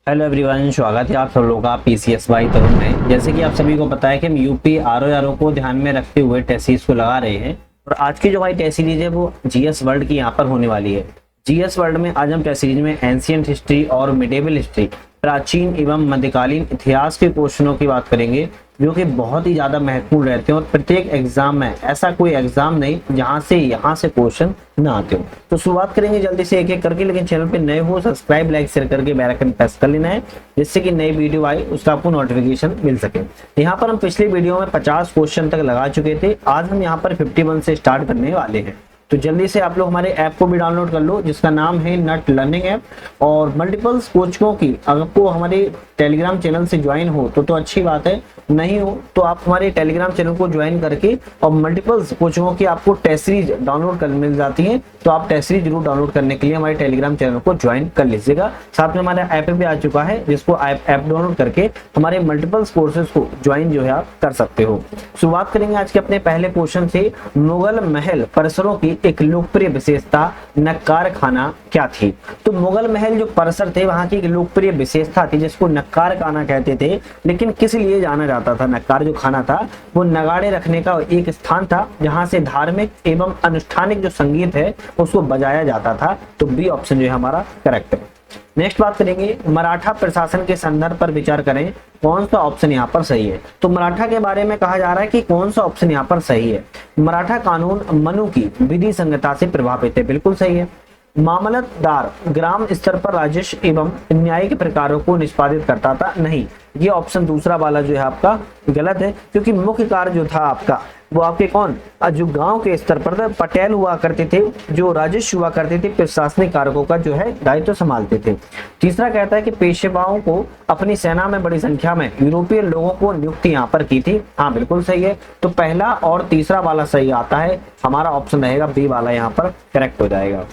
Hello everyone, स्वागत है आप सब लोगों का पीसीएस वाई तरुण में। जैसे कि आप सभी को पता है कि हम यूपी आरओ को ध्यान में रखते हुए टेस्ट सीरीज को लगा रहे हैं और आज की जो भाई टेस्ट सीरीज है वो जीएस वर्ल्ड की यहाँ पर होने वाली है। जीएस वर्ल्ड में आज हम टेस्ट सीरीज में एंशिएंट हिस्ट्री और मिडेवल हिस्ट्री, प्राचीन एवं मध्यकालीन इतिहास के क्वेश्चनों की बात करेंगे जो कि बहुत ही ज्यादा महत्वपूर्ण रहते हैं और प्रत्येक एग्जाम में ऐसा कोई एग्जाम नहीं जहां से यहाँ से क्वेश्चन ना आते हो। तो शुरुआत करेंगे जल्दी से एक एक करके, लेकिन चैनल पे नए हो सब्सक्राइब लाइक शेयर करके बेल आइकन प्रेस कर लेना है जिससे कि नई वीडियो आई उसका आपको नोटिफिकेशन मिल सके। यहाँ पर हम पिछली वीडियो में 50 क्वेश्चन तक लगा चुके थे, आज हम यहाँ पर 51 से स्टार्ट करने वाले हैं। तो जल्दी से आप लोग हमारे ऐप को भी डाउनलोड कर लो जिसका नाम है नट लर्निंग ऐप। और मल्टीपल्स कोचिंगों की अगर आपको हमारे टेलीग्राम चैनल से ज्वाइन हो तो अच्छी बात है, नहीं हो तो आप हमारे टेलीग्राम चैनल को ज्वाइन करके और मल्टीपल्स कोचिंगों की आपको टेस्ट सीरीज डाउनलोड कर मिल जाती है। तो आप टेस्ट सीरीज जरूर डाउनलोड करने के लिए हमारे टेलीग्राम चैनल को ज्वाइन कर लीजिएगा। साथ में हमारा ऐप भी आ चुका है जिसको ऐप डाउनलोड करके हमारे मल्टीपल्स कोर्सेज को ज्वाइन जो है आप कर सकते हो। शुरुआत करेंगे आज के अपने पहले क्वेश्चन से। मुगल महल परिसरों की एक लोकप्रिय विशेषता नक्कार खाना क्या थी? तो मुगल महल जो परिसर थे वहां की एक लोकप्रिय विशेषता थी जिसको नक्कार खाना कहते थे। लेकिन किस लिए जाना जाता था? नक्कार जो खाना था वो नगाड़े रखने का एक स्थान था जहां से धार्मिक एवं अनुष्ठानिक जो संगीत है उसको बजाया जाता था। तो बी ऑप्शन जो है हमारा करेक्ट है। नेक्स्ट बात करेंगे मराठा प्रशासन के संदर्भ पर विचार करें, कौन सा ऑप्शन यहाँ पर सही है? तो मराठा के बारे में कहा जा रहा है कि कौन सा ऑप्शन यहाँ पर सही है। मराठा कानून मनु की विधि संगता से प्रभावित है, बिल्कुल सही है। मामलतदार ग्राम स्तर पर राजस्व एवं न्यायिक प्रकारों को निष्पादित करता था, नहीं, ये ऑप्शन दूसरा वाला जो है आपका गलत है। क्योंकि मुख्य कार्य जो था आपका वो आपके कौन जो गांव के स्तर पर था, पटेल हुआ करते थे जो राजस्व हुआ करते थे, प्रशासनिक कार्यों का जो है दायित्व संभालते थे। तीसरा कहता है कि पेशवाओं को अपनी सेना में बड़ी संख्या में यूरोपीय लोगों को नियुक्ति यहाँ पर की थी, हाँ बिल्कुल सही है। तो पहला और तीसरा वाला सही आता है, हमारा ऑप्शन रहेगा बी वाला यहाँ पर करेक्ट हो जाएगा।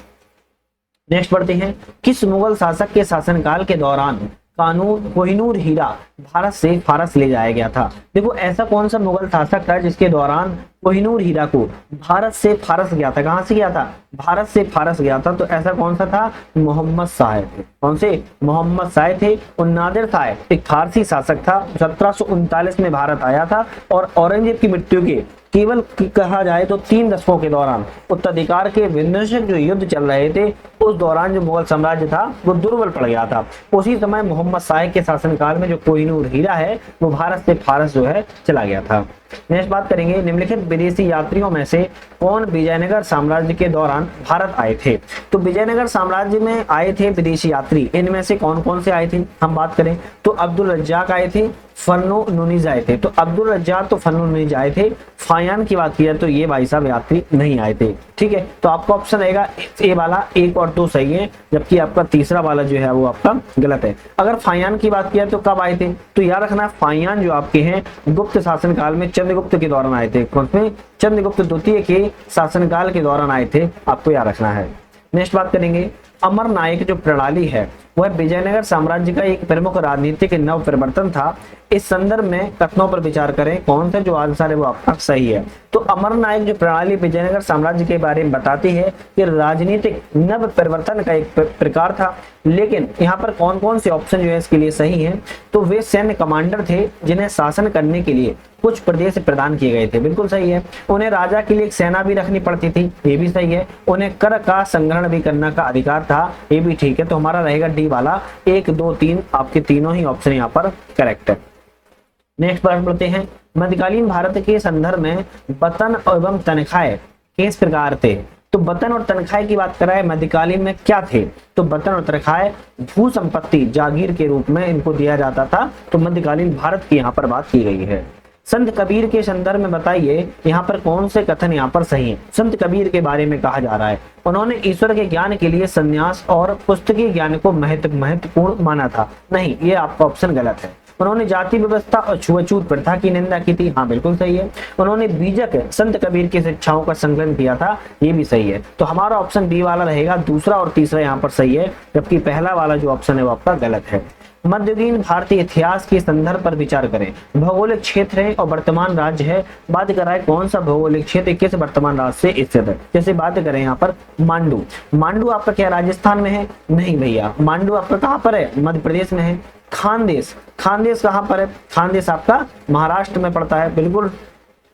नेक्स्ट बढ़ते हैं, किस मुगल शासक के शासनकाल के दौरान कानून कोहिनूर हीरा भारत से फारस ले जाया गया था? देखो ऐसा कौन सा मुगल शासक था जिसके दौरान कोहिनूर हीरा को भारत से फारस गया था? कहां से गया था? भारत से फारस गया था। तो ऐसा कौन सा था? मोहम्मद शाह थे। कौन से? मोहम्मद शाह थे। और नादिर शाह एक फारसी शासक था, 1739 में भारत आया था। और औरंगजेब की मृत्यु के केवल कहा जाए तो 3 दशकों के दौरान उत्तराधिकार के विनाशक जो युद्ध चल रहे थे उस दौरान जो मुगल साम्राज्य था वो दुर्बल पड़ गया था। उसी समय मोहम्मद शाह के शासनकाल में जो कोहिनूर हीरा है वो भारत से फारस जो है चला गया था। नेक्स्ट बात करेंगे, निम्नलिखित विदेशी यात्रियों में से कौन विजयनगर साम्राज्य के दौरान भारत आए थे? तो विजयनगर साम्राज्य में आए थे विदेशी यात्री, इनमें से कौन कौन से आए थे हम बात करें तो अब्दुल रज्जाक आए थे, फन्नो नुनीज आए थे। तो अब्दुल रज्जाक तो फन्नो नुनीज आए थे। फायान की बात किया तो ये भाई साहब यात्री नहीं आए थे। ठीक है, तो आपका ऑप्शन रहेगा ए वाला, 1 और 2 सही है, जबकि आपका तीसरा वाला जो है वो आपका गलत है। अगर फायान की बात किया तो कब आए थे? तो याद रखना फायान जो आपके हैं गुप्त शासनकाल में चंद्रगुप्त के दौरान आए थे। चंद्रगुप्त द्वितीय के शासनकाल के दौरान आए थे, आपको याद रखना है। नेक्स्ट बात करेंगे, अमर नायक जो प्रणाली है वह विजयनगर साम्राज्य का एक प्रमुख राजनीतिक नव परिवर्तन था। इस संदर्भ में कथनों पर विचार करें, कौन सा जो आंसर है वो आपका सही है। तो अमर नायक जो प्रणाली विजयनगर साम्राज्य के बारे में बताती है कि राजनीतिक नव परिवर्तन का एक प्रकार था। लेकिन यहाँ पर कौन कौन से ऑप्शन जो है इसके लिए सही है? तो वे सैन्य कमांडर थे जिन्हें शासन करने के लिए कुछ प्रदेश प्रदान किए गए थे, बिल्कुल सही है। उन्हें राजा के लिए एक सेना भी रखनी पड़ती थी, ये भी सही है। उन्हें कर का संग्रहण भी करने का अधिकार था, ये भी ठीक है। तो हमारा रहेगा डी वाला, 1 2 3 आपके तीनों ही ऑप्शन यहाँ पर करेक्ट है। नेक्स्ट बात बढ़ते हैं, मध्यकालीन भारत के संदर्भ में वेतन एवं तनख्वाह किस प्रकार थे? तो वेतन और तनख्वाह की बात कराए मध्यकालीन में क्या थे? तो वेतन और तनख्वाह भू संपत्ति जागीर के रूप में इनको दिया जाता था। तो मध्यकालीन भारत की यहाँ पर बात की गई है। संत कबीर के संदर्भ में बताइए यहाँ पर कौन से कथन यहाँ पर सही है? संत कबीर के बारे में कहा जा रहा है उन्होंने ईश्वर के ज्ञान के लिए संन्यास और पुस्तकीय ज्ञान को महत्वपूर्ण माना था, नहीं, ये आपका ऑप्शन गलत है। उन्होंने जाति व्यवस्था और छुआछूत प्रथा की निंदा की थी, हाँ बिल्कुल सही है। उन्होंने बीजक संत कबीर की शिक्षाओं का संकलन किया था, ये भी सही है। तो हमारा ऑप्शन बी वाला रहेगा, दूसरा और तीसरा यहाँ पर सही है, जबकि पहला वाला जो ऑप्शन है वो आपका गलत है। मध्ययुगीन भारतीय इतिहास के संदर्भ पर विचार करें। भौगोलिक क्षेत्र है और वर्तमान राज्य है, बात कर रहा है कौन सा भौगोलिक क्षेत्र किस वर्तमान राज्य से स्थित है। जैसे बात करें यहाँ पर मांडू, मांडू आपका क्या राजस्थान में है? नहीं भैया, मांडू आपका कहाँ पर है? मध्य प्रदेश में है। खानदेश, खानदेश कहाँ पर है? खानदेश आपका महाराष्ट्र में पड़ता है। बिल्कुल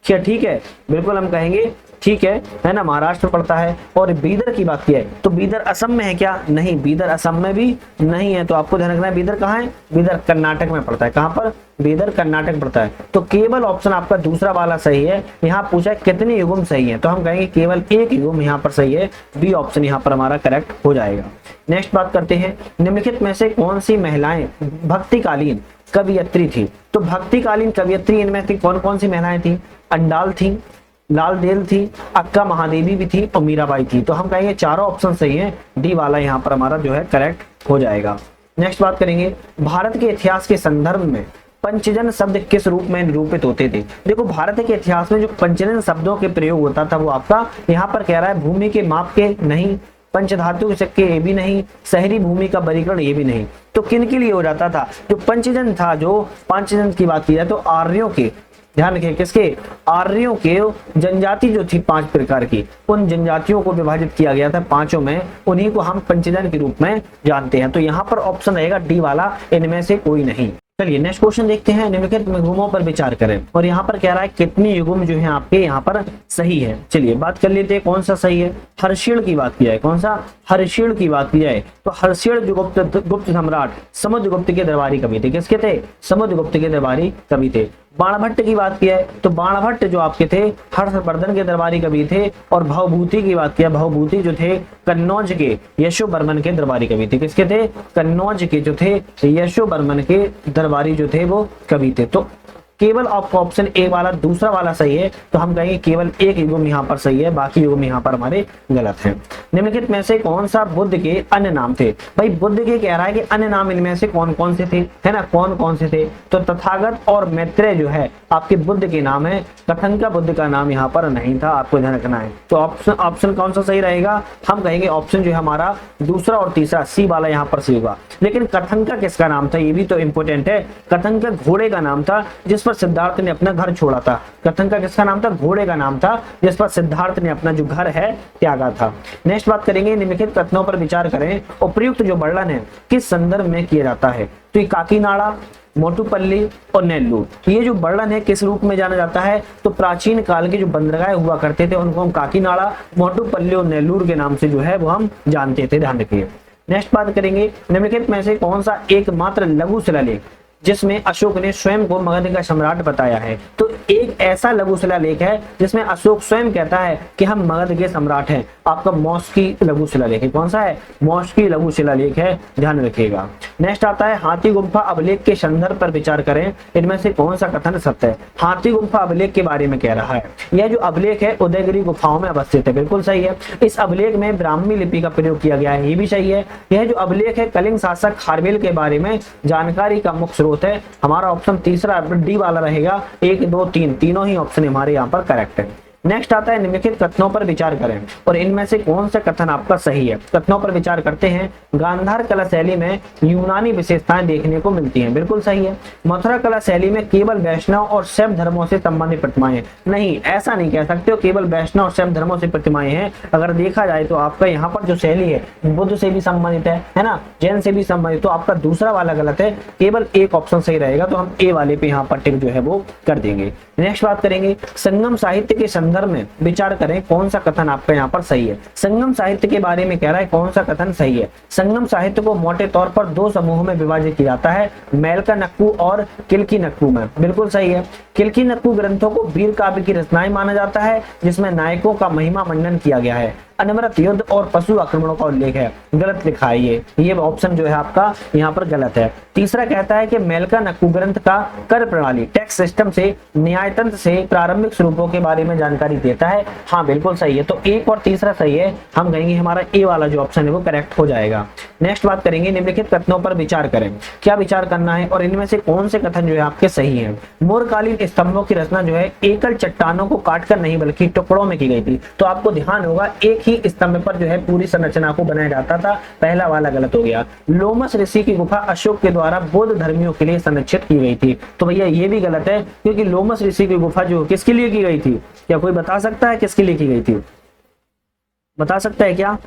क्या ठीक है, बिल्कुल हम कहेंगे ठीक है ना, महाराष्ट्र में पड़ता है। और बीदर की बात की है तो बीदर असम में है क्या? नहीं, बीदर असम में भी नहीं है। तो आपको ध्यान रखना है बीदर कहाँ है? बीदर कर्नाटक में पड़ता है। कहाँ पर? बीदर कर्नाटक में पड़ता है। तो केवल ऑप्शन आपका दूसरा वाला सही है। यहाँ पूछा है कितने युग्म सही है, तो हम कहेंगे केवल एक युग्म यहाँ पर सही है। बी ऑप्शन यहाँ पर हमारा करेक्ट हो जाएगा। नेक्स्ट बात करते हैं, निम्नलिखित में से कौन सी महिलाएं भक्तिकालीन कवियत्री थी? तो भक्तिकालीन कवियत्री इनमें से कौन कौन सी महिलाएं थी? अंडाल थी, लाल देल थी, अक्का महादेवी भी थी और मीराबाई थी। तो हम कहेंगे चारों ऑप्शन सही है, डी वाला यहाँ पर हमारा जो है करेक्ट हो जाएगा। नेक्स्ट बात करेंगे, भारत के इतिहास के संदर्भ में पंचजन शब्द किस रूप में निरूपित होते थे? देखो भारत के इतिहास में जो पंचजन शब्दों के प्रयोग होता था वो आपका यहाँ पर कह रहा है भूमि के माप के नहीं, पंचधातु के सिक्के ये भी नहीं, शहरी भूमि का वर्गीकरण ये भी नहीं। तो किन के लिए हो जाता था? जो पंचजन था, जो पंचजन की बात की जाए तो आर्यों के, ध्यान रखिए किसके? आर्यों के जनजाति जो थी 5 प्रकार की, उन जनजातियों को विभाजित किया गया था 5 में, उन्हीं को हम पंचजन के रूप में जानते हैं। तो यहाँ पर ऑप्शन रहेगा डी वाला, इनमें से कोई नहीं। चलिए नेक्स्ट क्वेश्चन देखते हैं, निम्नलिखित युग्मों पर विचार करें। और यहाँ पर कह रहा है कितनी युग्म जो है आपके यहाँ पर सही है। चलिए बात कर लेते हैं कौन सा सही है। हर्षिल की बात की जाए, कौन सा? हर्षिल की बात की जाए तो हर्षिल जो गुप्त सम्राट समुद्रगुप्त के दरबारी कवि थे, किसके थे? समुद्रगुप्त के दरबारी कवि थे। बाणभट्ट की बात की है तो बाणभट्ट जो आपके थे हर्षवर्धन के दरबारी कवि थे। और भवभूति की बात किया, भवभूति जो थे कन्नौज के यशोवर्मन के दरबारी कवि थे। किसके थे? कन्नौज के जो थे यशोवर्मन के दरबारी जो थे वो कवि थे। तो केवल आपका ऑप्शन ए वाला दूसरा वाला सही है। तो हम कहेंगे केवल एक युग्म यहाँ पर सही है, बाकी युग्म यहाँ पर हमारे गलत हैं। निम्नलिखित में से कौन सा बुद्ध के अन्य नाम थे? भाई बुद्ध के कह रहा है कि अन्य नाम इनमें से कौन कौन से थे, है ना, कौन कौन से थे? तो तथागत और मैत्रेय जो है आपके बुद्ध के नाम है, कथंका बुद्ध का नाम यहाँ पर नहीं था, आपको ध्यान रखना है। तो ऑप्शन कौन सा सही रहेगा? हम कहेंगे ऑप्शन जो है हमारा दूसरा और तीसरा सी वाला यहाँ पर सही होगा। लेकिन कथंका किसका नाम था ये भी तो इंपोर्टेंट है। कथंका घोड़े का नाम था जिस पर सिद्धार्थ ने अपना घर छोड़ा था। कथंका किसका नाम था? घोड़े का नाम था जिस पर सिद्धार्थ ने अपना जो घर है त्यागा था। नेक्स्ट बात करेंगे, निम्नलिखित कथनों पर विचार करें। उपयुक्त जो वर्णन है किस संदर्भ में किया जाता है? तो ये काकीनाडा, मोटुपल्ली और नेल्लूर, ये जो वर्णन है किस रूप में जाना जाता है? तो प्राचीन काल के जो बंदरगाह हुआ करते थे उनको हम काकीनाडा, मोटुपल्ली और नेल्लूर के नाम से जो है वो हम जानते थे, ध्यान रखिए। नेक्स्ट बात करेंगे, निम्नलिखित में से कौन सा एकमात्र लघु शिलालेख जिसमें अशोक ने स्वयं को मगध का सम्राट बताया है? तो एक ऐसा लघु शिलालेख है जिसमें अशोक स्वयं कहता है कि हम मगध के सम्राट हैं, आपका मौस्की लघु शिलालेख है। कौन सा है? मौस्की लघु शिलालेख है, ध्यान रखिएगा। नेक्स्ट आता है हाथी गुम्फा अभिलेख के संदर्भ पर विचार करें, इनमें से कौन सा कथन सत्य है? हाथी गुम्फा अभिलेख के बारे में कह रहा है, यह जो अभिलेख है उदयगिरी गुफाओं में अवस्थित है, बिल्कुल सही है। इस अभिलेख में ब्राह्मी लिपि का प्रयोग किया गया है, ये भी सही है। यह जो अभिलेख है कलिंग शासक खारवेल के बारे में जानकारी का मुख्य स्रोत है। हमारा ऑप्शन तीसरा डी वाला रहेगा। 1 2 3 तीनों ही ऑप्शन हमारे यहाँ पर करेक्ट है। नेक्स्ट आता है निम्नलिखित कथनों पर विचार करें और इनमें से कौन सा कथन आपका सही है। कथनों पर विचार करते हैं। गांधार कला शैली में यूनानी विशेषताएं देखने को मिलती हैं, बिल्कुल सही है। मथुरा कला शैली में केवल वैष्णव और शैव धर्मों से संबंधित प्रतिमाएं, नहीं ऐसा नहीं कह सकते हो केवल वैष्णव और शैव धर्मों से प्रतिमाएं हैं। अगर देखा जाए तो आपका यहाँ पर जो शैली है बुद्ध से भी संबंधित है ना, जैन से भी संबंधित, तो आपका दूसरा वाला गलत है, केवल एक ऑप्शन सही रहेगा। तो हम ए वाले पे यहाँ पर टिक जो है वो कर देंगे। नेक्स्ट बात करेंगे संगम साहित्य के संदर्भ में विचार करें, कौन सा कथन आपका यहाँ पर सही है। संगम साहित्य के बारे में कह रहा है, कौन सा कथन सही है। संगम साहित्य को मोटे तौर पर 2 समूहों में विभाजित किया जाता है, मेलका नक्कू और किलकी नक्कू में, बिल्कुल सही है। किलकी नक्कू ग्रंथों को वीर काव्य की रचनाएं माना जाता है जिसमें नायकों का महिमा मंडन किया गया है। अनवरत युद्ध और पशु आक्रमणों का उल्लेख है, गलत लिखा है ये ऑप्शन जो है आपका यहाँ पर गलत है। तीसरा कहता है कि मेलका नक्कू ग्रंथ का कर प्रणाली टैक्स सिस्टम से न्यायतंत्र से प्रारंभिक स्वरूपों के बारे में जानकारी देता है, हाँ बिल्कुल सही है। तो एक और तीसरा सही है, हम कहेंगे हमारा ए वाला जो ऑप्शन है वो करेक्ट हो जाएगा। नेक्स्ट बात करेंगे निम्नलिखित कथनों पर विचार करें, क्या विचार करना है और इनमें से कौन से कथन जो है आपके सही है। मौर्यकालीन स्तंभों की रचना जो है एकल चट्टानों को काटकर नहीं बल्कि टुकड़ों में की गई थी। तो आपको ध्यान होगा एक ही स्तंभ पर जो है पूरी संरचना को बनाया जाता था। पहला वाला गलत हो गया। लोमस ऋषि की गुफा अशोक के द्वारा बौद्ध धर्मियों के लिए संरक्षित की गई थी। तो भैया ये भी गलत है, क्योंकि लोमस ऋषि की गुफा जो किसके लिए की गई थी? क्या कोई बता सकता है किसके लिए की गई थी? बता सकता है क्या?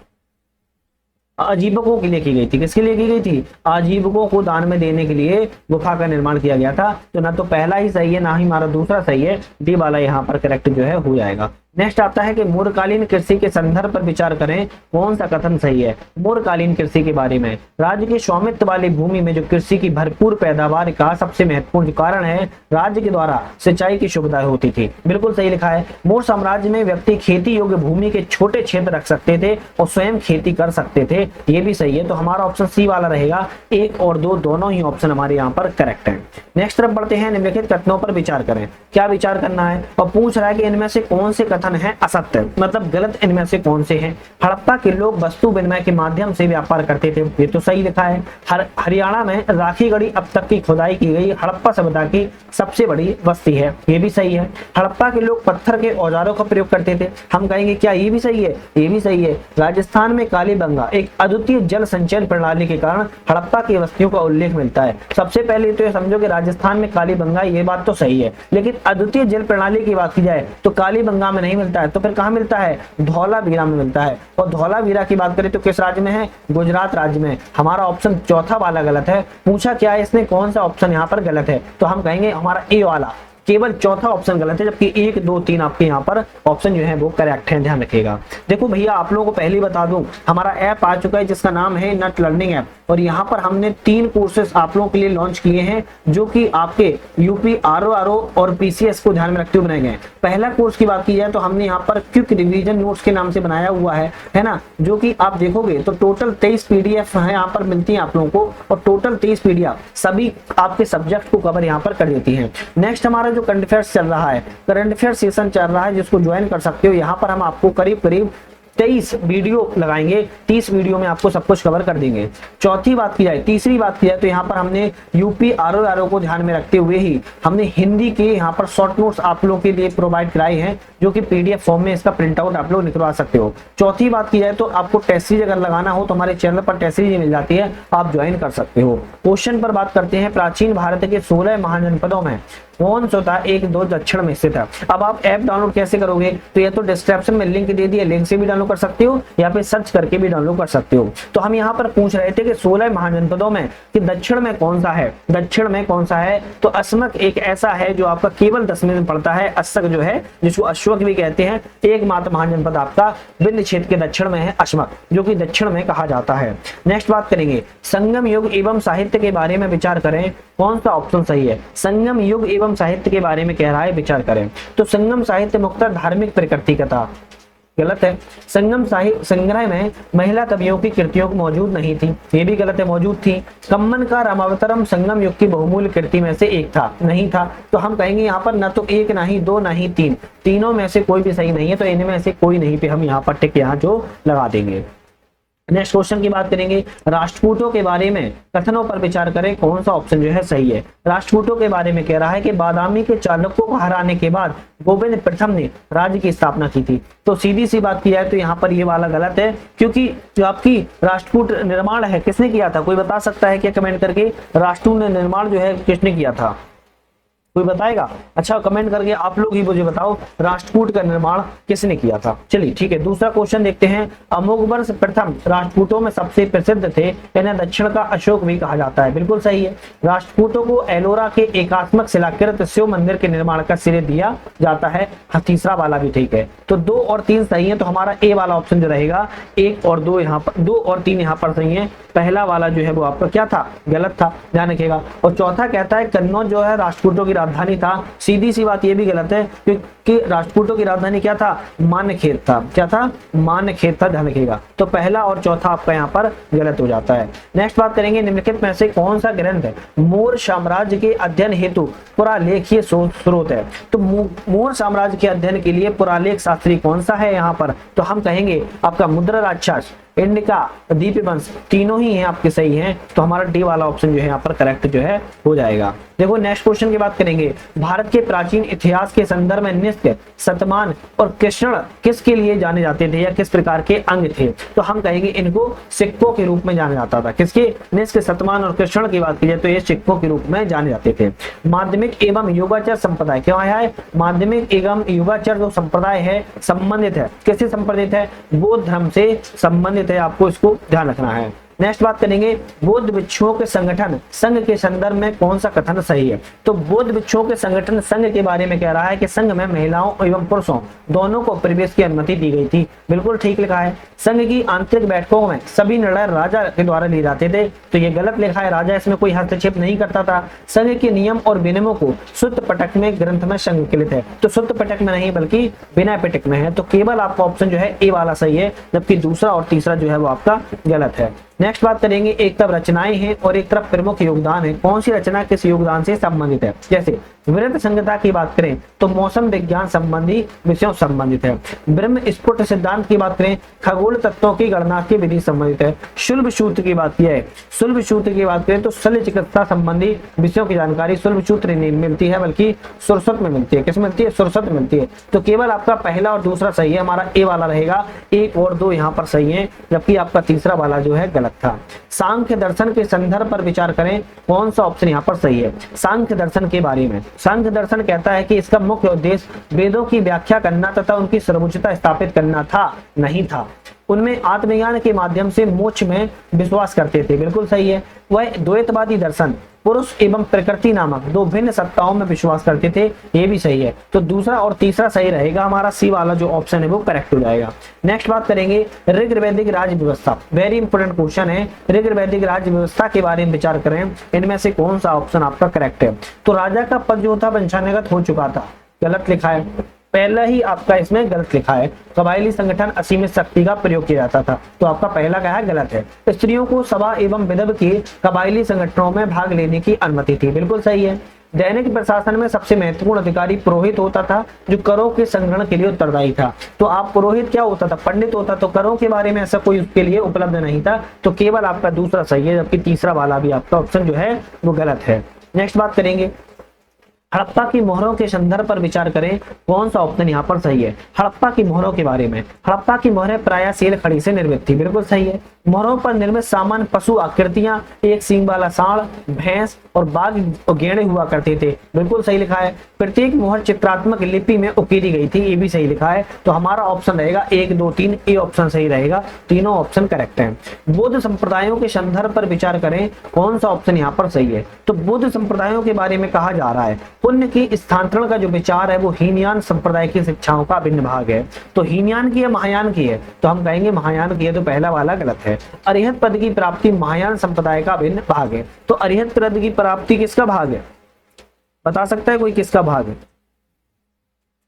आजीवकों के लिए की गई थी। किसके लिए की गई थी? आजीवकों को दान में देने के लिए गुफा का निर्माण किया गया था। तो ना तो पहला ही सही है, ना ही हमारा दूसरा सही है। डी वाला यहाँ पर करेक्ट जो है हो जाएगा। नेक्स्ट आता है कि मूर्खकालीन कृषि के संदर्भ पर विचार करें, कौन सा कथन सही है? मूर्खकालीन कृषि के बारे में, राज्य के स्वामित्व वाली भूमि में जो कृषि की भरपूर पैदावार का सबसे महत्वपूर्ण कारण है, राज्य के द्वारा सिंचाई की सुविधा होती थी। बिल्कुल सही लिखा है। मौर्य साम्राज्य में व्यक्ति खेती योग्य भूमि के छोटे क्षेत्र रख सकते थे और स्वयं खेती कर सकते थे। ये भी सही है। तो हमारा ऑप्शन सी वाला रहेगा। 1 और 2 दोनों ही ऑप्शन हमारे यहाँ पर करेक्ट है। नेक्स्ट तरफ बढ़ते हैं। निम्नलिखित कथनों पर विचार करें। क्या विचार करना है? और पूछ रहा है कि इनमें से कौन से कथन है असत्य, मतलब गलत इनमें से कौन से हैं? हड़प्पा के लोग वस्तु विनिमय के माध्यम से व्यापार करते थे। ये तो सही लिखा है। हरियाणा में राखी गढ़ी अब तक की खुदाई की गई हड़प्पा सभ्यता की सबसे बड़ी बस्ती है। ये भी सही है। हड़प्पा के लोग पत्थर के औजारों का प्रयोग करते थे। हम कहेंगे क्या ये भी सही है? ये भी सही है। राजस्थान में कालीबंगा एक अद्वितीय जल संचयन प्रणाली के कारण हड़प्पा की बस्तियों का उल्लेख मिलता है। सबसे पहले तो ये समझो कि राजस्थान में कालीबंगा, ये बात तो सही है, लेकिन अद्वितीय जल प्रणाली की बात की जाए तो कालीबंगा में नहीं मिलता है। तो फिर कहाँ मिलता है? धौलावीरा में मिलता है। और धौलावीरा की बात करें तो किस राज्य में है? गुजरात राज्य में। हमारा ऑप्शन चौथा वाला गलत है। पूछा क्या है इसने, कौन सा ऑप्शन यहाँ पर गलत है? तो हम कहेंगे हमारा ए वाला, केवल चौथा ऑप्शन गलत है, जबकि 1, 2, 3 आपके यहाँ पर ऑप्शन जो है वो करेक्ट है। ध्यान रखिएगा। देखो भैया आप लोगों को पहले ही बता दूं, हमारा ऐप आ चुका है जिसका नाम है नट लर्निंग ऐप, और यहाँ पर हमने 3 कोर्सेस आप लोगों के लिए लॉन्च किए हैं जो कि आपके यूपी आरओ और पीसीएस को ध्यान में रखते हुए बनाए गए। पहला कोर्स की बात की जाए तो हमने यहाँ पर क्विक रिवीजन नोट्स के नाम से बनाया हुआ है ना, जो कि आप देखोगे तो टोटल 23 पीडीएफ है यहाँ पर मिलती है आप लोगों को, और टोटल 23 पीडीएफ सभी आपके सब्जेक्ट को कवर यहाँ पर कर देती है। नेक्स्ट हमारा जो करंट अफेयर्स चल रहा है, करंट अफेयर सेशन चल रहा है, जिसको ज्वाइन कर सकते हो। यहाँ पर हम आपको करीब करीब 23 वीडियो लगाएंगे, 30 वीडियो में आपको सब कुछ कवर कर देंगे। तीसरी बात की जाए तो यहाँ पर हमने यूपी आरओ को ध्यान में रखते हुए ही हमने हिंदी के यहाँ पर शॉर्ट नोट्स आप लोगों के लिए प्रोवाइड कराए हैं, जो कि पीडीएफ फॉर्म में इसका प्रिंट आउट आप लोग निकलवा सकते हो। चौथी बात की जाए तो आपको टेस्ट सीरीज अगर लगाना हो तो हमारे चैनल पर टेस्ट सीरीज मिल जाती है, आप ज्वाइन कर सकते हो। क्वेश्चन पर बात करते हैं। प्राचीन भारत के 16 महाजनपदों में कौन सा था 1, 2 दक्षिण में स्थित है? अब आप ऐप डाउनलोड कैसे करोगे? तो ये तो डिस्क्रिप्शन में लिंक दे दिया, लिंक से भी डाउनलोड कर सकते हो या फिर सर्च करके भी डाउनलोड कर सकते हो। तो हम यहाँ पर पूछ रहे थे कि 16 महाजनपदों में कि दक्षिण में कौन सा है? दक्षिण में कौन सा है? तो अस्मक एक ऐसा है जो आपका केवल 10वीं में पड़ता है। अस्सक जो है, जिसको अश्वक भी कहते हैं, एकमात्र महाजनपद आपका विंध्य क्षेत्र के दक्षिण में है अस्मक, जो कि दक्षिण में कहा जाता है। नेक्स्ट बात करेंगे, संगम युग एवं साहित्य के बारे में विचार करें, कौन सा ऑप्शन सही है? संगम युग एवं साहित्य के बारे में कह रहा है विचार करें। तो संगम साहित्य मुख्यतः धार्मिक प्रकृति का था। गलत है। संगम साहित्य संग्रह में महिला कवियों की कृतियों मौजूद नहीं थी। ये भी गलत है, मौजूद थी। कम्मन का रामावतारम संगम युग की बहुमूल्य कृति में से एक था, नहीं था। तो हम कहेंगे यहाँ पर न तो 1, ना ही 2, ना ही 3, तीनों में से कोई भी सही नहीं है। तो इनमें से कोई नहीं पे हम यहाँ पर टिक यहाँ जो लगा देंगे। नेक्स्ट क्वेश्चन की बात करेंगे। राष्ट्रकूटों के बारे में कथनों पर विचार करें, कौन सा ऑप्शन जो है सही है? राष्ट्रकूटों के बारे में कह रहा है कि बादामी के चालुक्यों को हराने के बाद गोविंद प्रथम ने राज्य की स्थापना की थी। तो सीधी सी बात की जाए तो यहाँ पर ये वाला गलत है, क्योंकि जो आपकी राष्ट्रकूट निर्माण है किसने किया था? कोई बता सकता है क्या कमेंट करके? राष्ट्रकूट निर्माण जो है किसने किया था? कोई बताएगा? अच्छा कमेंट करके आप लोग ही मुझे बताओ, राष्ट्रकूट का निर्माण किसने किया था? चलिए ठीक है, दूसरा क्वेश्चन देखते हैं। अमोघवर्ष प्रथम राष्ट्रकूटों में सबसे प्रसिद्ध थे, इन्हें दक्षिण का अशोक भी कहा जाता है। बिल्कुल सही है। राष्ट्रकूटों को एलोरा के एकात्मक शिलाकृत शिव मंदिर के निर्माण का श्रेय दिया जाता है। हाँ, तीसरा वाला भी ठीक है। तो 2 और 3 सही है। तो हमारा ए वाला ऑप्शन जो रहेगा, 1 और 2 यहाँ पर, 2 और 3 यहाँ पर सही है। पहला वाला जो है वो आपका क्या था? गलत था, ध्यान रखिएगा। और चौथा कहता है कन्नौज जो है राष्ट्रकूटों की राजधानी था। सीधी सी बात ये भी गलत है, क्योंकि राष्ट्रकूटों की राजधानी क्या था? मान्यखेत था। क्या था? मान्यखेत था, ध्यान रखिएगा। तो पहला और चौथा आपका यहाँ पर गलत हो जाता है। नेक्स्ट बात करेंगे, निम्नलिखित में से कौन सा ग्रंथ मौर्य साम्राज्य के अध्ययन हेतु पुरालेखीय स्रोत है? तो मौर्य साम्राज्य के अध्ययन के लिए पुरालेख शास्त्री कौन सा है यहाँ पर? तो हम कहेंगे आपका मुद्रा राजशास्त्र, इंडिका, दीपवंश, तीनों ही हैं आपके सही हैं। तो हमारा डी वाला ऑप्शन जो है यहाँ पर करेक्ट जो है हो जाएगा। देखो नेक्स्ट क्वेश्चन की बात करेंगे, भारत के प्राचीन इतिहास के संदर्भ में नृत्य, शतमान और कृष्ण किसके लिए जाने जाते थे या किस प्रकार के अंग थे? तो हम कहेंगे इनको सिक्कों के रूप में जाना जाता था। किसके? नृत्य, शतमान और कृष्ण की बात की जाए तो ये सिक्कों के रूप में जाने जाते थे। माध्यमिक एवं युगाचार संप्रदाय क्या है? माध्यमिक एवं युगाचार जो संप्रदाय है संबंधित है, किससे संबंधित है? बौद्ध धर्म से संबंधित है, आपको इसको ध्यान रखना है। नेक्स्ट बात करेंगे, बौद्ध भिक्षुओं के संगठन संघ के संदर्भ में कौन सा कथन सही है? तो बौद्ध भिक्षुओं के संगठन संघ के बारे में कह रहा है कि संघ में महिलाओं एवं पुरुषों दोनों को प्रवेश की अनुमति दी गई थी। बिल्कुल ठीक लिखा है। संघ की आंतरिक बैठकों में सभी निर्णय राजा के द्वारा लिए जाते थे, तो ये गलत लिखा है। राजा इसमें कोई हस्तक्षेप नहीं करता था। संघ के नियम और विनियमों को सुत्त पिटक में ग्रंथ में संकलित है, तो सुत्त पिटक में नहीं बल्कि विनय पिटक में है। तो केवल आपका ऑप्शन जो है ए वाला सही है, जबकि दूसरा और तीसरा जो है वो आपका गलत है। नेक्स्ट बात करेंगे, एक तरफ रचनाएं हैं और एक तरफ प्रमुख योगदान है, कौन सी रचना किस योगदान से संबंधित है? जैसे वृत्त संगता की बात करें तो मौसम विज्ञान संबंधी विषयों संबंधित है। ब्रह्म स्फुट सिद्धांत की बात करें खगोल तत्वों की गणना की विधि संबंधित है। शुल्भ सूत्र की बात किया है, शुल्भ सूत्र की बात करें तो शल्य चिकित्सा संबंधी विषयों की जानकारी शुल्भ सूत्र नहीं मिलती है बल्कि सुरसत में मिलती है। किस मिलती है? सुरसत में मिलती है। तो केवल आपका पहला और दूसरा सही है, हमारा ए वाला रहेगा। 1 और 2 यहाँ पर सही है, जबकि आपका तीसरा वाला जो है गलत था। सांख्य दर्शन के संदर्भ पर विचार करें, कौन सा ऑप्शन यहाँ पर सही है? सांख्य दर्शन के बारे में सांख्य दर्शन कहता है कि इसका मुख्य उद्देश्य वेदों की व्याख्या करना तथा उनकी सर्वोच्चता स्थापित करना था, नहीं था। उनमें आत्मज्ञान के माध्यम से मोक्ष में विश्वास करते थे। बिल्कुल सही है। वह द्वैतवादी दर्शन पुरुष एवं प्रकृति नामक 2 भिन्न सत्ताओं में विश्वास करते थे, ये भी सही है। तो दूसरा और तीसरा सही रहेगा, हमारा सी वाला जो ऑप्शन है वो करेक्ट हो जाएगा। नेक्स्ट बात करेंगे, ऋग्वैदिक राज्य व्यवस्था, वेरी इंपोर्टेंट क्वेश्चन है। ऋग्वैदिक राज्य व्यवस्था के बारे में विचार करें, इनमें से कौन सा ऑप्शन आपका करेक्ट है? तो राजा का पद जो था वंशानुगत हो चुका था, गलत लिखा है। पहला ही आपका इसमें गलत लिखा है। कबायली संगठन असीमित शक्ति का प्रयोग किया जाता था, तो आपका पहला क्या है? गलत है। स्त्रियों को सभा एवं विधव के कबायली संगठनों में भाग लेने की अनुमति थी। बिल्कुल सही है। दैनिक प्रशासन में सबसे महत्वपूर्ण अधिकारी पुरोहित होता था, जो करों के संग्रहण के लिए उत्तरदायी था। तो आप पुरोहित क्या होता था? पंडित होता। तो करों के बारे में ऐसा कोई उसके लिए उपलब्ध नहीं था, तो केवल आपका दूसरा सही है, जबकि तीसरा वाला भी आपका ऑप्शन जो है वो गलत है। नेक्स्ट बात करेंगे, हड़प्पा की मोहरों के संदर्भ पर विचार करें, कौन सा ऑप्शन यहाँ पर सही है? हड़प्पा की मोहरों के बारे में, हड़प्पा की मोहरें प्रायः सील खड़ी से निर्मित थी। बिल्कुल सही है। मोहरों पर निर्मित सामान्य पशु आकृतियां एक सींग वाला सांड, भैंस और बाघ और गेड़े हुआ करते थे। बिल्कुल सही लिखा है। प्रत्येक मोहर चित्रात्मक लिपि में उकेरी गई थी, ये भी सही लिखा है। तो हमारा ऑप्शन रहेगा 1, 2, 3, ए ऑप्शन सही रहेगा। तीनों ऑप्शन करेक्ट है। बौद्ध संप्रदायों के संदर्भ पर विचार करें, कौन सा ऑप्शन यहाँ पर सही है? तो बौद्ध संप्रदायों के बारे में कहा जा रहा है, पुण्य की स्थानांतरण का जो विचार है वो हीनयान संप्रदाय की शिक्षाओं का भिन्न भाग है। तो हीनयान की है महायान की है? तो हम कहेंगे महायान की है, तो पहला वाला गलत है। अरिहत पद की प्राप्ति महायान संप्रदाय का भिन्न भाग है। तो अरिहत पद की प्राप्ति किसका भाग है? बता सकता है कोई किसका भाग है?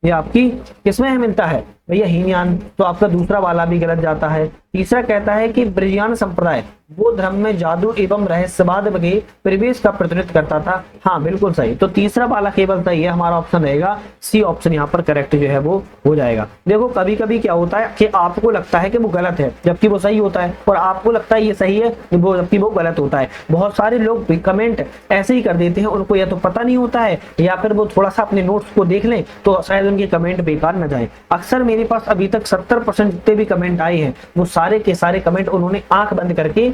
ये आपकी किसमें है मिलता है भैया? हीनयान। तो आपका दूसरा वाला भी गलत जाता है। तीसरा कहता है कि ब्रजियान संप्रदाय बौद्ध धर्म में जादू एवं रहस्यवाद के परिवेश का प्रतिनिधित्व करता था। हाँ बिल्कुल सही। तो तीसरा वाला केवल सही है, हमारा ऑप्शन रहेगा सी ऑप्शन यहाँ पर करेक्ट जो है वो हो जाएगा। देखो कभी कभी क्या होता है कि आपको लगता है कि वो गलत है जबकि वो सही होता है, और आपको लगता है ये सही है वो जबकि वो गलत होता है। बहुत सारे लोग कमेंट ऐसे ही कर देते हैं, उनको या तो पता नहीं होता है या फिर वो थोड़ा सा अपने नोट्स को देख लें तो शायद उनके कमेंट बेकार न जाए। अक्सर मेरे पास अभी तक 70% जितने भी कमेंट आए हैं वो सारे के सारे कमेंट उन्होंने आंख बंद करके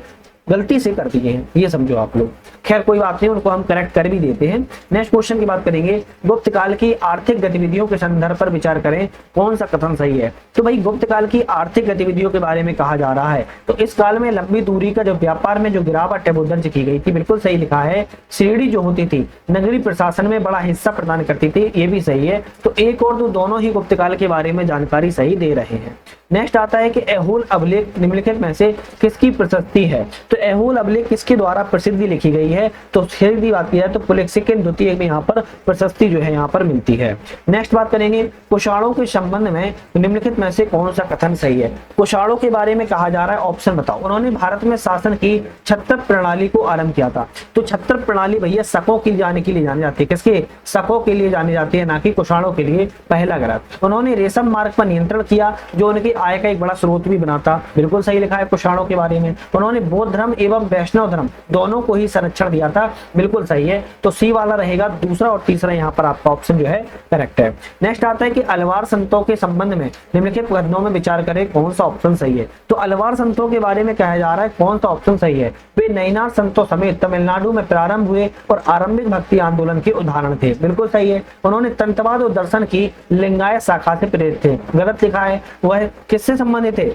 गलती से कर दिए हैं, ये समझो आप लोग। खैर कोई बात नहीं, उनको हम करेक्ट कर भी देते हैं। नेक्स्ट क्वेश्चन की बात करेंगे, गुप्त काल की आर्थिक गतिविधियों के संदर्भ पर विचार करें, कौन सा कथन सही है? तो भाई गुप्त काल की आर्थिक गतिविधियों के बारे में कहा जा रहा है, तो इस काल में लंबी दूरी का जो व्यापार में जो गिरावट है वो दर्ज की गई थी। बिल्कुल सही लिखा है। श्रेणी जो होती थी नगरीय प्रशासन में बड़ा हिस्सा प्रदान करती थी, ये भी सही है। तो 1 और 2 दोनों ही गुप्त काल के बारे में जानकारी सही दे रहे हैं। नेक्स्ट आता है कि ऐहोल अभिलेख निम्नलिखित में से किसकी प्रशस्ति है? तो ऐहोल अभिलेख किसके द्वारा प्रसिद्धि लिखी गई है? तो सीधी बात की जाए तो पुलकेशिक द्वितीय में यहाँ पर प्रशस्ति जो है यहाँ पर मिलती है। नेक्स्ट बात करेंगे, कुषाणों के संबंध में निम्नलिखित में से कौन सा कथन सही है? कुषाणों के बारे में कहा जा रहा है, ऑप्शन बताओ। उन्होंने भारत में शासन की छत्र प्रणाली को आरंभ किया था। तो छत्र प्रणाली भैया शकों के लिए जानी जाती है। किसके? शकों के लिए जानी जाती है, ना कि कुषाणों के लिए। पहला गलत। उन्होंने रेशम मार्ग पर नियंत्रण किया जो उनके आय का एक बड़ा स्रोत भी बना था। बिल्कुल सही लिखा है कुषाणों के बारे में। उन्होंने बौद्ध धर्म एवं वैष्णव धर्म दोनों को ही संरक्षण दिया था। बिल्कुल सही है, तो सी वाला रहेगा दूसरा और तीसरा यहाँ पर आपका ऑप्शन जो है करेक्ट है। नेक्स्ट आता है कि अलवार संतों के संबंध में निम्नलिखित कथनों में विचार करें कौन सा ऑप्शन सही है। तो अलवार संतों के बारे में कहा जा रहा है कौन सा ऑप्शन सही है। वे नैनार संतों समेत तमिलनाडु में प्रारंभ हुए और आरंभिक भक्ति आंदोलन के उदाहरण थे। बिल्कुल सही है। उन्होंने तंत्रवाद और दर्शन की लिंगायत शाखा से प्रेरित थे। गलत लिखा है। वह किससे संबंधित थे?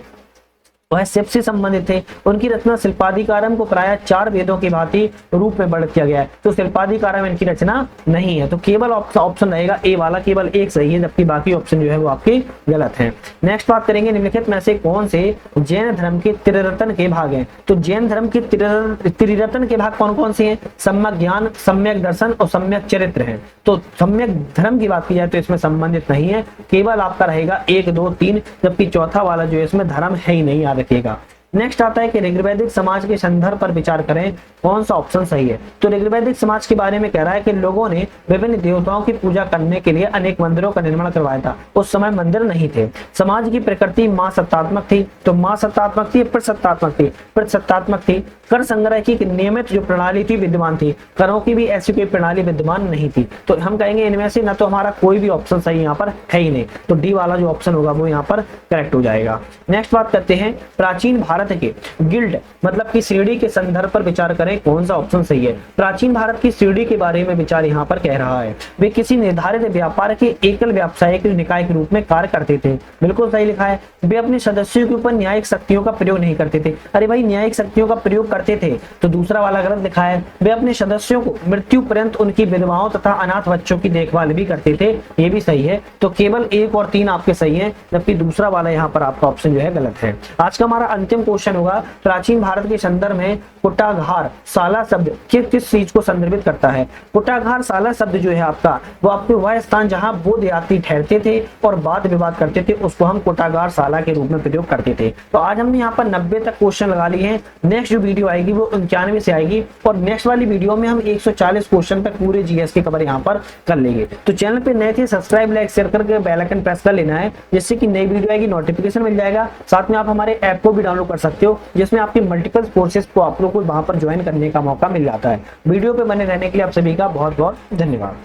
वह शिव से संबंधित थे। उनकी रचना शिल्पाधिकारम को प्रायः 4 वेदों की भांति रूप में वर्णित किया गया है। तो शिल्पाधिकारम इनकी रचना नहीं है। तो केवल ऑप्शन रहेगा ए वाला, केवल एक सही है, जबकि बाकी ऑप्शन जो है वो आपके गलत हैं। नेक्स्ट बात करेंगे निम्नलिखित में से कौन से जैन धर्म के त्रिरत्न के भाग हैं। तो जैन धर्म के त्रिरत्न के भाग कौन कौन से हैं? सम्यक ज्ञान, सम्यक दर्शन और सम्यक चरित्र हैं। तो सम्यक धर्म की बात की जाए तो इसमें संबंधित नहीं है, केवल आपका रहेगा 1, 2, 3, जबकि चौथा वाला जो है इसमें धर्म है ही नहीं, याद रखिएगा। नेक्स्ट आता है कि ऋग्वैदिक समाज के संदर्भ पर विचार करें कौन सा ऑप्शन सही है। तो ऋग्वैदिक समाज के बारे में कह रहा है कि लोगों ने विभिन्न देवताओं की पूजा करने के लिए अनेक मंदिरों का निर्माण करवाया था। उस समय मंदिर नहीं थे। समाज की प्रकृति मां सत्तात्मक थी। तो मां सत्तात्मक थी, प्रसत्तात्मक थी? प्रसत्तात्मक थी। कर संग्रह की नियमित जो प्रणाली थी विद्यमान थी। करों की भी ऐसी कोई प्रणाली विद्यमान नहीं थी। तो हम कहेंगे इनमें से ना तो हमारा कोई भी ऑप्शन सही यहाँ पर है ही नहीं। तो डी वाला जो ऑप्शन होगा वो यहाँ पर करेक्ट हो जाएगा। नेक्स्ट बात करते हैं प्राचीन भारत के गिल्ड मतलब की श्रेणी के संदर्भ पर विचार करें कौन सा ऑप्शन सही है। प्राचीन भारत की श्रेणी के बारे में विचार यहाँ पर कह रहा है वे किसी निर्धारित व्यापार के एकल व्यावसायिक निकाय के रूप में कार्य करते थे। बिल्कुल सही लिखा है। वे अपने सदस्यों के ऊपर न्यायिक शक्तियों का प्रयोग नहीं करते थे। अरे भाई न्यायिक शक्तियों का प्रयोग करते थे, तो दूसरा वाला गलत लिखा है। वे अपने सदस्यों को मृत्यु पर्यंत उनकी विधवाओं तथा अनाथ बच्चों की देखभाल भी करते थे, ये भी सही है। तो केवल 1 और 3 आपके सही है, जबकि दूसरा वाला यहाँ पर आपका ऑप्शन जो है गलत है। आज का हमारा अंतिम क्वेश्चन होगा प्राचीन भारत के संदर्भ में कुटाघार साला शब्द किस चीज को संदर्भित करता है। कुटाघार साला शब्द जो है आपका वो आपके वह स्थान जहां बौद्ध यात्री ठहरते थे और वाद विवाद करते थे, उसको हम कुटाघार साला के रूप में प्रयोग करते थे। तो आज हमने यहाँ पर 90 तक क्वेश्चन लगा लिए हैं। नेक्स्ट जो वीडियो आएगी वो 91 से आएगी और नेक्स्ट वाली वीडियो में हम 140 क्वेश्चन तक पूरे जीएस के कवर यहाँ पर कर लेंगे। तो चैनल पे नए थे सब्सक्राइब लाइक शेयर करके बेल आइकन प्रेस कर लेना है, जिससे कि नई वीडियो आएगी नोटिफिकेशन मिल जाएगा। साथ में आप हमारे ऐप को भी डाउनलोड कर सकते हो, जिसमें आपके मल्टीपल कोर्सेज को आप लोग को वहां पर ज्वाइन करने का मौका मिल जाता है। वीडियो पे बने रहने के लिए आप सभी का बहुत बहुत धन्यवाद।